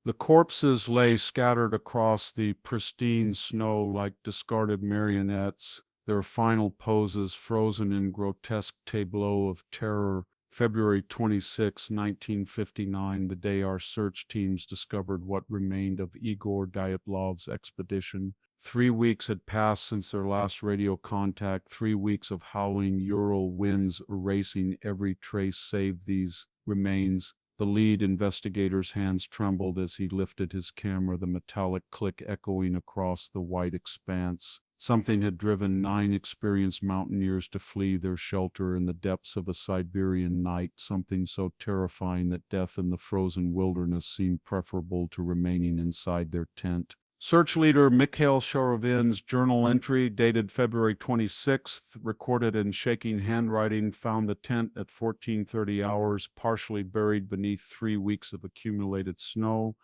The corpses lay scattered across the pristine snow like discarded marionettes, their final poses frozen in grotesque tableaux of terror. February 26, 1959, the day our search teams discovered what remained of Igor Dyatlov's expedition. 3 weeks had passed since their last radio contact, 3 weeks of howling Ural winds erasing every trace save these remains. The lead investigator's hands trembled as he lifted his camera, the metallic click echoing across the white expanse. Something had driven 9 experienced mountaineers to flee their shelter in the depths of a Siberian night, something so terrifying that death in the frozen wilderness seemed preferable to remaining inside their tent. Search leader Mikhail Sharavin's journal entry, dated February 26th, recorded in shaking handwriting, found the tent at 14:30 hours, partially buried beneath 3 weeks of accumulated snow.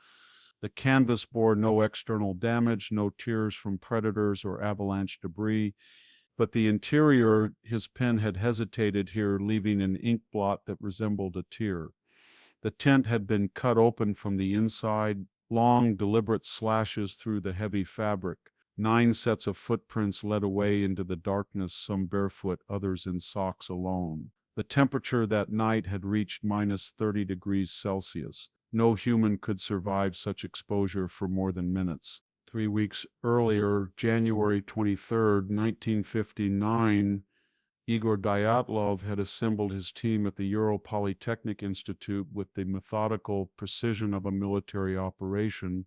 The canvas bore no external damage, no tears from predators or avalanche debris, but the interior, his pen had hesitated here, leaving an ink blot that resembled a tear. The tent had been cut open from the inside, long, deliberate slashes through the heavy fabric. 9 sets of footprints led away into the darkness, some barefoot, others in socks alone. The temperature that night had reached -30 degrees Celsius. No human could survive such exposure for more than minutes. 3 weeks earlier, January 23rd, 1959, Igor Dyatlov had assembled his team at the Ural Polytechnic Institute with the methodical precision of a military operation.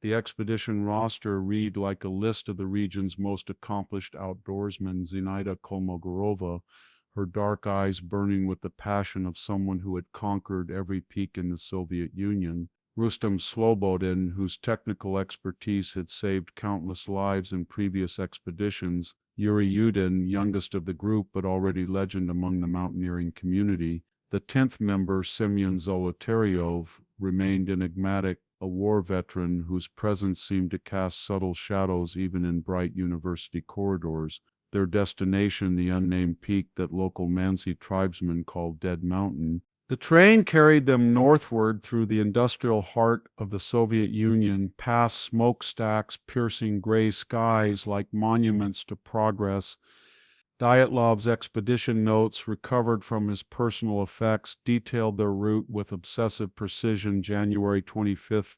The expedition roster read like a list of the region's most accomplished outdoorsmen. Zinaida Kolmogorova, her dark eyes burning with the passion of someone who had conquered every peak in the Soviet Union. Rustam Slobodin, whose technical expertise had saved countless lives in previous expeditions. Yuri Yudin, youngest of the group but already legend among the mountaineering community. The 10th member, Semyon Zolotaryov, remained enigmatic, a war veteran whose presence seemed to cast subtle shadows even in bright university corridors. Their destination, the unnamed peak that local Mansi tribesmen called Dead Mountain. The train carried them northward through the industrial heart of the Soviet Union, past smokestacks piercing gray skies like monuments to progress. Dyatlov's expedition notes, recovered from his personal effects, detailed their route with obsessive precision. January 25th,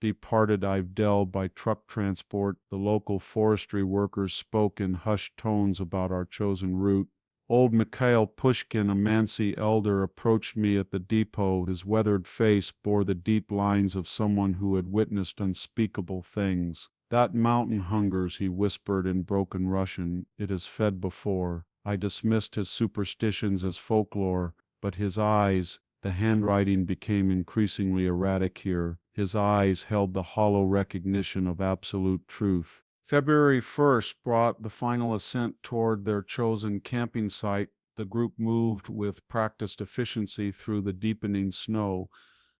departed Ivdel by truck transport. The local forestry workers spoke in hushed tones about our chosen route. Old Mikhail Pushkin, a Mansi elder, approached me at the depot. His weathered face bore the deep lines of someone who had witnessed unspeakable things. "That mountain hungers," he whispered in broken Russian. "It has fed before." I dismissed his superstitions as folklore, but his eyes, the handwriting became increasingly erratic here. His eyes held the hollow recognition of absolute truth. February 1st brought the final ascent toward their chosen camping site. The group moved with practiced efficiency through the deepening snow.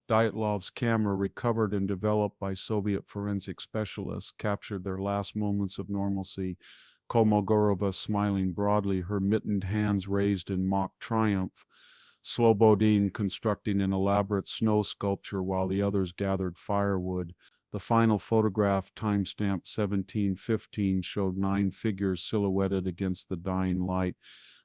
Dyatlov's camera, recovered and developed by Soviet forensic specialists, captured their last moments of normalcy. Kolmogorova smiling broadly, her mittened hands raised in mock triumph. Slobodin constructing an elaborate snow sculpture while the others gathered firewood. The final photograph, timestamped 1715, showed 9 figures silhouetted against the dying light,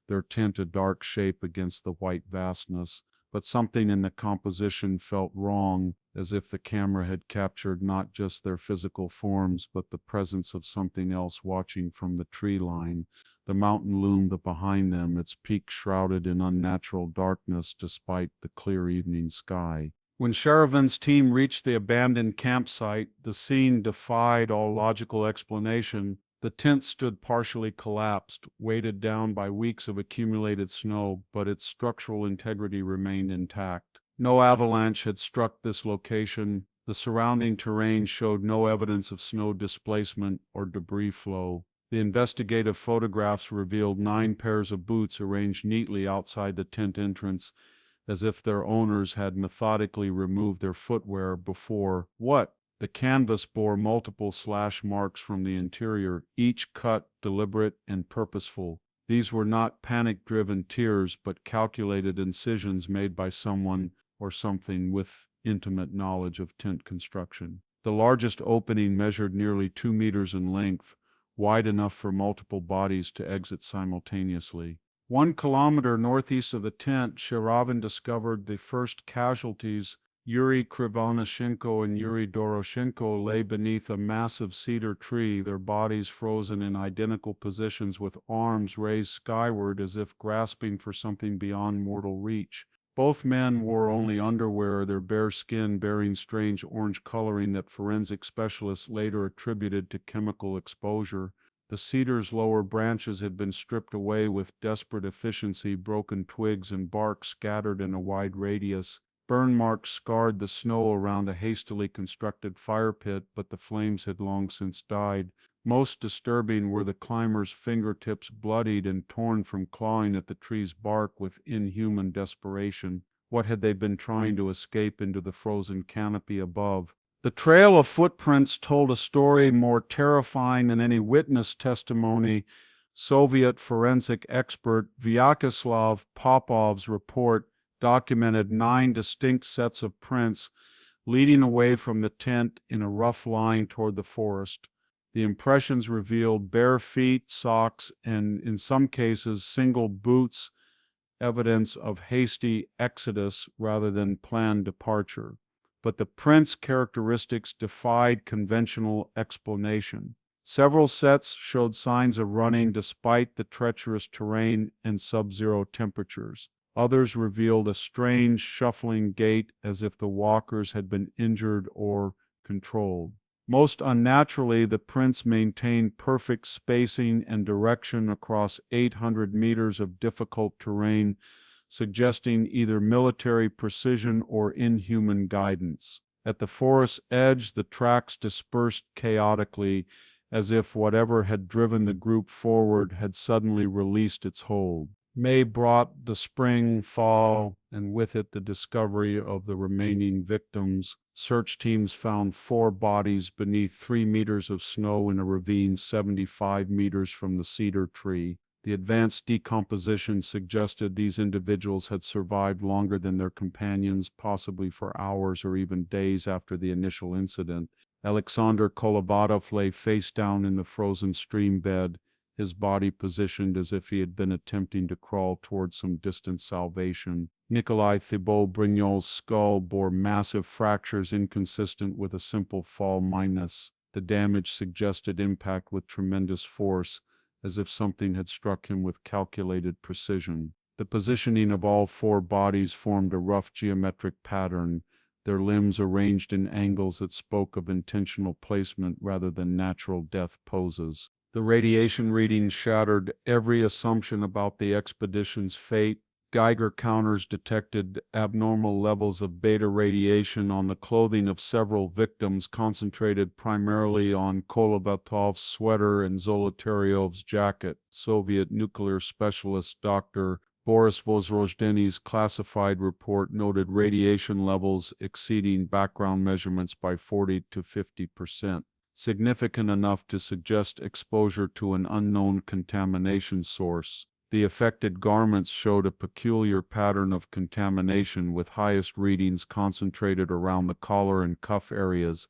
their tent a dark shape against the white vastness. But something in the composition felt wrong, as if the camera had captured not just their physical forms, but the presence of something else watching from the tree line. The mountain loomed behind them, its peak shrouded in unnatural darkness despite the clear evening sky. When Sharavin's team reached the abandoned campsite, the scene defied all logical explanation. The tent stood partially collapsed, weighted down by weeks of accumulated snow, but its structural integrity remained intact. No avalanche had struck this location. The surrounding terrain showed no evidence of snow displacement or debris flow. The investigative photographs revealed 9 pairs of boots arranged neatly outside the tent entrance, as if their owners had methodically removed their footwear before. What? The canvas bore multiple slash marks from the interior, each cut deliberate and purposeful. These were not panic-driven tears, but calculated incisions made by someone or something with intimate knowledge of tent construction. The largest opening measured nearly 2 meters in length, wide enough for multiple bodies to exit simultaneously. 1 kilometer northeast of the tent, Sheravin discovered the first casualties. Yuri Krivonishenko and Yuri Doroshenko lay beneath a massive cedar tree, their bodies frozen in identical positions with arms raised skyward as if grasping for something beyond mortal reach. Both men wore only underwear, their bare skin bearing strange orange coloring that forensic specialists later attributed to chemical exposure. The cedar's lower branches had been stripped away with desperate efficiency, broken twigs and bark scattered in a wide radius. Burn marks scarred the snow around a hastily constructed fire pit, but the flames had long since died. Most disturbing were the climbers' fingertips, bloodied and torn from clawing at the tree's bark with inhuman desperation. What had they been trying to escape into the frozen canopy above? The trail of footprints told a story more terrifying than any witness testimony. Soviet forensic expert Vyacheslav Popov's report documented 9 distinct sets of prints leading away from the tent in a rough line toward the forest. The impressions revealed bare feet, socks, and in some cases single boots, evidence of hasty exodus rather than planned departure. But the print's characteristics defied conventional explanation. Several sets showed signs of running despite the treacherous terrain and sub-zero temperatures. Others revealed a strange, shuffling gait as if the walkers had been injured or controlled. Most unnaturally, the prints maintained perfect spacing and direction across 800 meters of difficult terrain, suggesting either military precision or inhuman guidance. At the forest's edge, the tracks dispersed chaotically, as if whatever had driven the group forward had suddenly released its hold. May brought the spring, fall, and with it the discovery of the remaining victims. Search teams found 4 bodies beneath 3 meters of snow in a ravine 75 meters from the cedar tree. The advanced decomposition suggested these individuals had survived longer than their companions, possibly for hours or even days after the initial incident. Alexander Kolovatov lay face down in the frozen stream bed, his body positioned as if he had been attempting to crawl towards some distant salvation. Nikolai Thibault-Brignol's skull bore massive fractures inconsistent with a simple fall minus. The damage suggested impact with tremendous force, as if something had struck him with calculated precision. The positioning of all 4 bodies formed a rough geometric pattern, their limbs arranged in angles that spoke of intentional placement rather than natural death poses. The radiation readings shattered every assumption about the expedition's fate. Geiger counters detected abnormal levels of beta radiation on the clothing of several victims, concentrated primarily on Kolovatov's sweater and Zolotaryov's jacket. Soviet nuclear specialist Dr. Boris Vozrozhdeny's classified report noted radiation levels exceeding background measurements by 40 to 50%. Significant enough to suggest exposure to an unknown contamination source. The affected garments showed a peculiar pattern of contamination, with highest readings concentrated around the collar and cuff areas,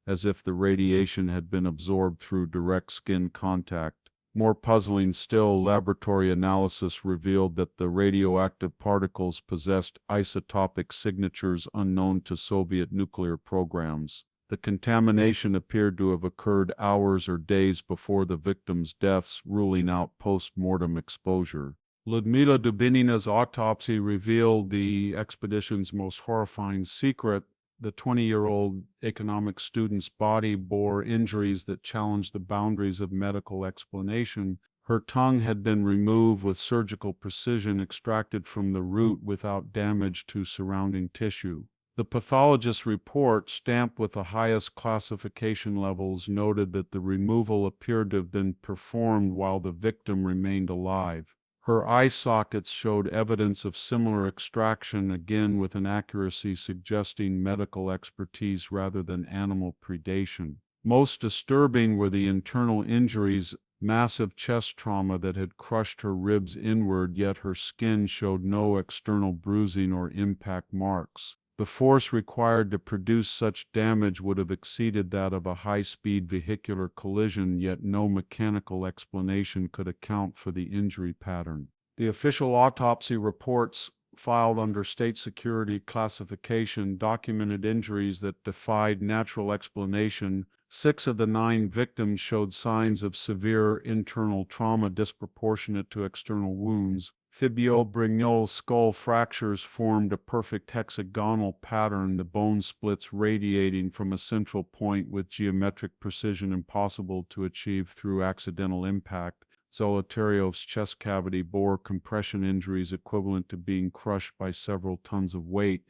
as if the radiation had been absorbed through direct skin contact. More puzzling still, laboratory analysis revealed that the radioactive particles possessed isotopic signatures unknown to Soviet nuclear programs. The contamination appeared to have occurred hours or days before the victims' deaths, ruling out post-mortem exposure. Ludmila Dubinina's autopsy revealed the expedition's most horrifying secret. The 20-year-old economics student's body bore injuries that challenged the boundaries of medical explanation. Her tongue had been removed with surgical precision, extracted from the root without damage to surrounding tissue. The pathologist's report, stamped with the highest classification levels, noted that the removal appeared to have been performed while the victim remained alive. Her eye sockets showed evidence of similar extraction, again with an accuracy suggesting medical expertise rather than animal predation. Most disturbing were the internal injuries, massive chest trauma that had crushed her ribs inward, yet her skin showed no external bruising or impact marks. The force required to produce such damage would have exceeded that of a high-speed vehicular collision, yet no mechanical explanation could account for the injury pattern. The official autopsy reports filed under state security classification documented injuries that defied natural explanation. 6 of the 9 victims showed signs of severe internal trauma disproportionate to external wounds. Tibio-Brignol skull fractures formed a perfect hexagonal pattern, the bone splits radiating from a central point with geometric precision impossible to achieve through accidental impact. Zolotaryov's chest cavity bore compression injuries equivalent to being crushed by several tons of weight,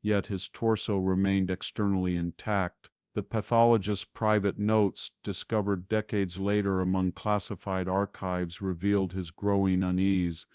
yet his torso remained externally intact. The pathologist's private notes, discovered decades later among classified archives, revealed his growing unease.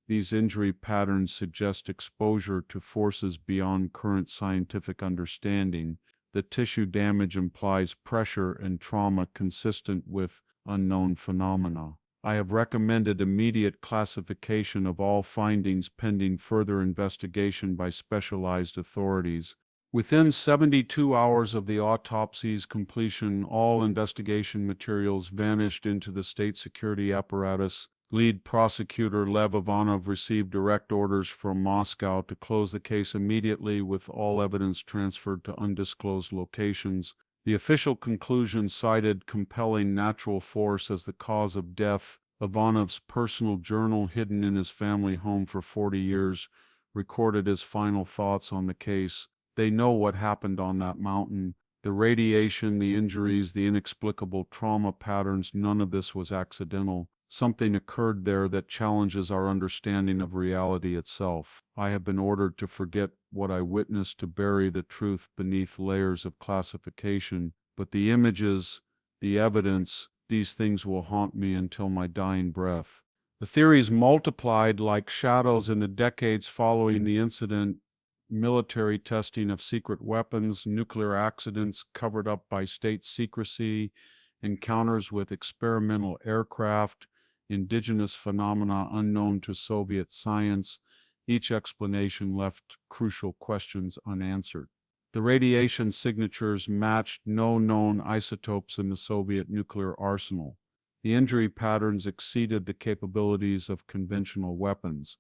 These injury patterns suggest exposure to forces beyond current scientific understanding. The tissue damage implies pressure and trauma consistent with unknown phenomena. I have recommended immediate classification of all findings pending further investigation by specialized authorities. Within 72 hours of the autopsy's completion, all investigation materials vanished into the state security apparatus. Lead prosecutor Lev Ivanov received direct orders from Moscow to close the case immediately, with all evidence transferred to undisclosed locations. The official conclusion cited compelling natural force as the cause of death. Ivanov's personal journal, hidden in his family home for 40 years, recorded his final thoughts on the case. They know what happened on that mountain. The radiation, the injuries, the inexplicable trauma patterns, none of this was accidental. Something occurred there that challenges our understanding of reality itself. I have been ordered to forget what I witnessed, to bury the truth beneath layers of classification, but the images, the evidence, these things will haunt me until my dying breath. The theories multiplied like shadows in the decades following the incident. Military testing of secret weapons, nuclear accidents covered up by state secrecy, encounters with experimental aircraft, indigenous phenomena unknown to Soviet science. Each explanation left crucial questions unanswered. The radiation signatures matched no known isotopes in the Soviet nuclear arsenal. The injury patterns exceeded the capabilities of conventional weapons.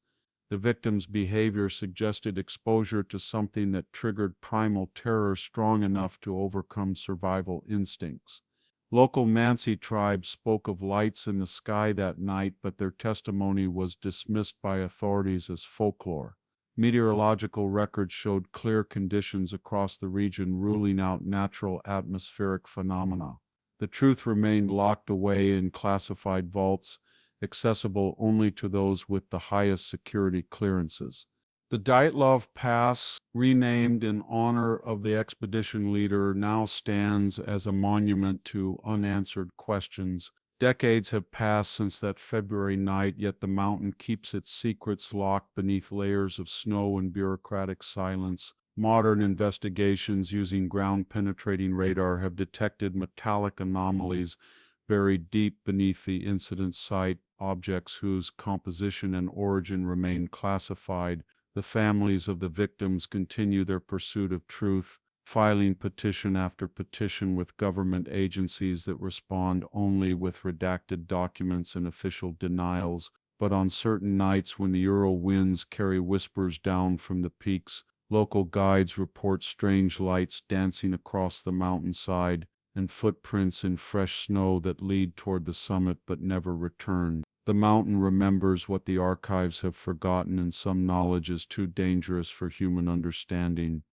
The victim's behavior suggested exposure to something that triggered primal terror strong enough to overcome survival instincts. Local Mansi tribes spoke of lights in the sky that night, but their testimony was dismissed by authorities as folklore. Meteorological records showed clear conditions across the region, ruling out natural atmospheric phenomena. The truth remained locked away in classified vaults, accessible only to those with the highest security clearances. The Dyatlov Pass, renamed in honor of the expedition leader, now stands as a monument to unanswered questions. Decades have passed since that February night, yet the mountain keeps its secrets locked beneath layers of snow and bureaucratic silence. Modern investigations using ground-penetrating radar have detected metallic anomalies buried deep beneath the incident site, objects whose composition and origin remain classified. The families of the victims continue their pursuit of truth, filing petition after petition with government agencies that respond only with redacted documents and official denials. But on certain nights when the Ural winds carry whispers down from the peaks, local guides report strange lights dancing across the mountainside, and footprints in fresh snow that lead toward the summit but never return. The mountain remembers what the archives have forgotten, and some knowledge is too dangerous for human understanding.